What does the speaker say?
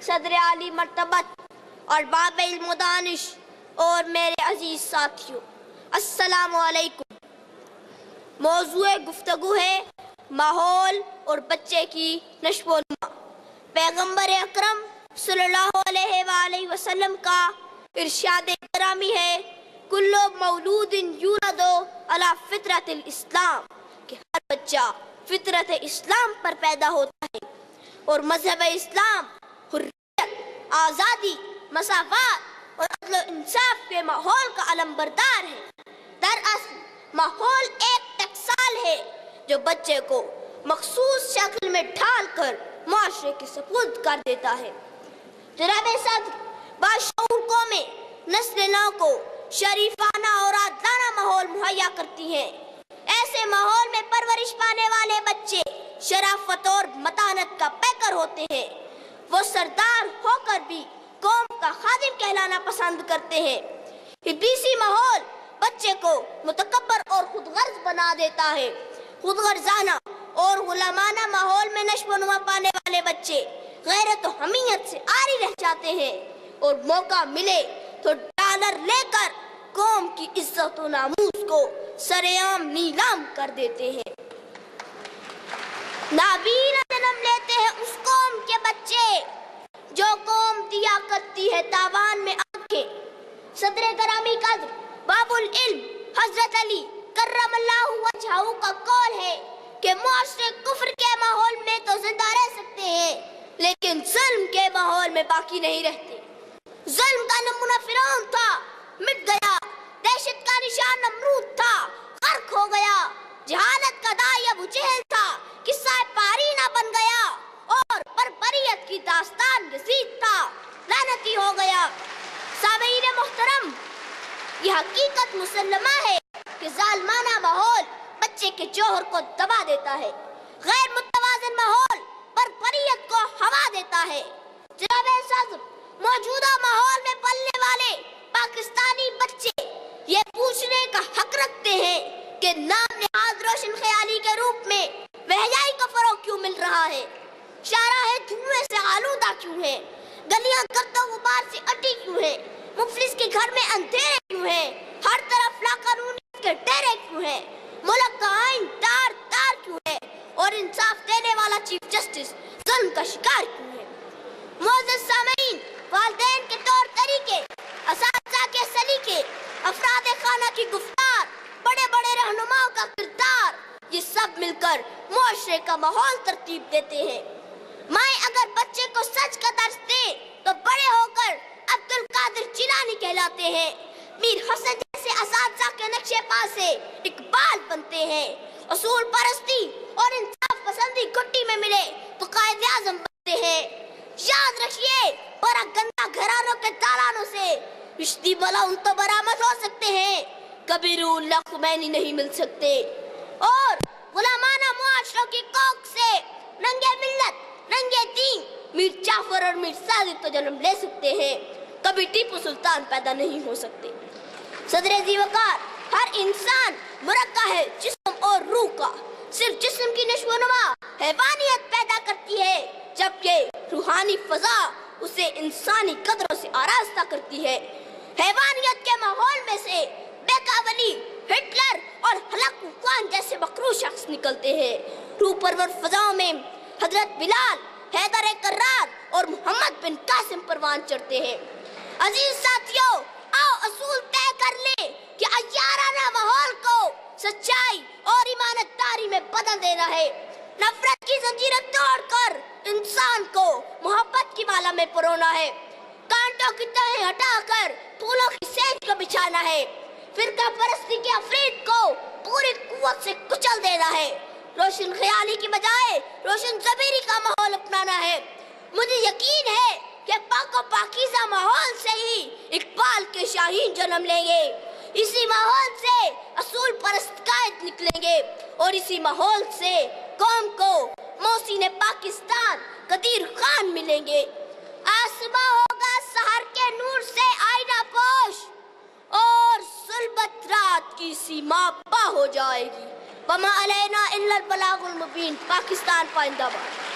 صدر عالی مرتبت اور باب علم و دانش اور میرے عزیز ساتھیوں، السلام علیکم۔ موضوع گفتگو ہے ماحول اور بچے کی نشو و نما۔ پیغمبر اکرم صلی اللہ علیہ وآلہ وسلم کا ارشاد گرامی ہے، کل مولود یولد علی فطرت الاسلام، کہ ہر بچہ فطرت اسلام پر پیدا ہوتا ہے، اور مذہب اسلام حریت، آزادی، مساوات اور عدل و انصاف کے ماحول کا علم بردار ہے۔ دراصل ماحول ایک ٹکسال ہے جو بچے کو مخصوص شکل میں ڈھال کر معاشرے کے سپرد کر دیتا ہے۔ جناب صدر باشعور قومیں نسل نو کو شریفانہ اور عادلانہ ماحول مہیا کرتی ہیں۔ ایسے ماحول میں پرورش پانے والے بچے شرافت اور متانت کا پیکر ہوتے ہیں۔ وہ سردار ہو کر بھی قوم کا خادم کہلانا پسند کرتے ہیں۔ ابلیسی ماحول بچے کو متکبر اور خود غرض بنا دیتا ہے۔ خود غرضانہ اور غلامانہ ماحول میں نشو و نما پانے والے بچے غیرت و حمیت سے عاری رہ جاتے ہیں، اور موقع ملے تو ڈالر لے کر قوم کی عزت و ناموس کو سرے عام نیلام کر دیتے ہیں۔ نابینا جنم لیتے ہیں اس قوم کے بچے جو قوم دیا کرتی ہے تاوان میں آنکھیں۔ صدر گرامی قدر باب العلم حضرت علی کرم اللہ وجہہ کا قول ہے کہ معاشرے کفر کے ماحول میں تو زندہ رہ سکتے ہیں، لیکن ظلم کے ماحول میں باقی نہیں رہتے۔ ظلم کا نمونہ فرعون تھا، مٹ گیا۔ دہشت کا نشان نمرود تھا، غرق ہو گیا۔ جہالت کا داعی ابو جہل تھا، قصہ پارینہ بن گیا۔ اور بربریت کی داستان یزید تھا، لعنتی ہو گیا۔ سامعین محترم، یہ حقیقت مسلمہ ہے کہ ظالمانہ ماحول بچے کے جوہر کو دبا دیتا ہے۔ غیر متوازن ماحول بربریت کو ہوا دیتا ہے۔ جناب صدر، موجودہ ماحول میں پلنے والے پاکستانی بچے یہ پوچھنے کا حق رکھتے ہیں کہ نام نہاد روشن خیالی کے روپ میں بہجائی کو فروغ کیوں مل رہا ہے؟ شاہراہیں دھوئیں سے آلودہ کیوں ہیں؟ گلیاں گرد و غبار سے اٹی کیوں ہیں؟ مفلس کے گھر میں اندھیرے کیوں ہیں؟ ہر طرف لاقانونیت کے ڈیرے کیوں ہیں؟ ملک کا آئین تار تار کیوں ہے؟ اور انصاف دینے والا چیف جسٹس ظلم کا شکار کیوں ہے؟ معزز سامعین، والدین کے طور طریقے، اساتذہ کے سلیقے، افراد خانہ کی گفتار، بڑے بڑے رہنماؤں کا کردار، یہ سب مل کر معاشرے کا ماحول ترتیب دیتے ہیں۔ مائیں اگر بچے کو سچ کا درس دے تو بڑے ہو کر عبد القادر جیلانی کہلاتے ہیں۔ میر حسن جیسے اساتذہ کے نقشے پا سے اقبال بنتے ہیں۔ اصول پرستی اور انصاف پسندی گھٹی میں ملے تو قائد اعظم بنتے ہیں۔ یاد رکھیے، برا گندہ گھرانوں کے دالانوں سے رشتی ملعون تو برآمد ہو سکتے ہیں، کبھی روح اللہ خمینی نہیں مل سکتے۔ اور غلامانہ معاشروں کی کوکھ سے ننگے ملت، ننگے دین میر جعفر اور میر صادق تو جنم لے سکتے ہیں، کبھی ٹیپو سلطان پیدا نہیں ہو سکتے۔ صدر ذی وقار، ہر انسان مرکب ہے جسم اور روح کا۔ صرف جسم کی نشو و نما حیوانیت پیدا کرتی ہے، جبکہ روحانی فضا اسے انسانی قدروں سے آراستہ کرتی ہے۔ حیوانیت کے ماحول میں سے بیکا ولی، ہٹلر اور ہلاکو خوان جیسے مکروہ شخص نکلتے ہیں۔ روح پرور فضاؤں میں حضرت بلال، حیدر کرار اور محمد بن قاسم پروان چڑھتے ہیں۔ عزیز ساتھیوں، آؤ اصول طے کر لیں کہ عیارانہ ماحول کو سچائی اور ایمانت داری میں بدل دینا ہے۔ نفرت کی زنجیریں توڑ کر انسان کو محبت کی مالا میں پرونا ہے۔ کانٹوں کی تہیں ہٹا کر پھولوں کی سینج کو بچھانا ہے۔ فرقہ پرستی کے عفریت کو پوری قوت سے کچل دینا ہے۔ روشن خیالی کی بجائے روشن ضمیری کا ماحول اپنانا ہے۔ مجھے یقین ہے کہ پاک و پاکیزہ ماحول سے ہی اقبال کے شاہین جنم لیں گے۔ اسی ماحول سے اصول پرست قائد نکلیں گے، اور اسی ماحول سے قوم کو محسن پاکستان قدیر خان ملیں گے۔ آسماں ہوگا سحر کے نور سے آئینہ پوش، اور ظلمت رات کی سیما پا ہو جائے گی۔ وما علینا الا البلاغ المبین۔ پاکستان پائندہ باد۔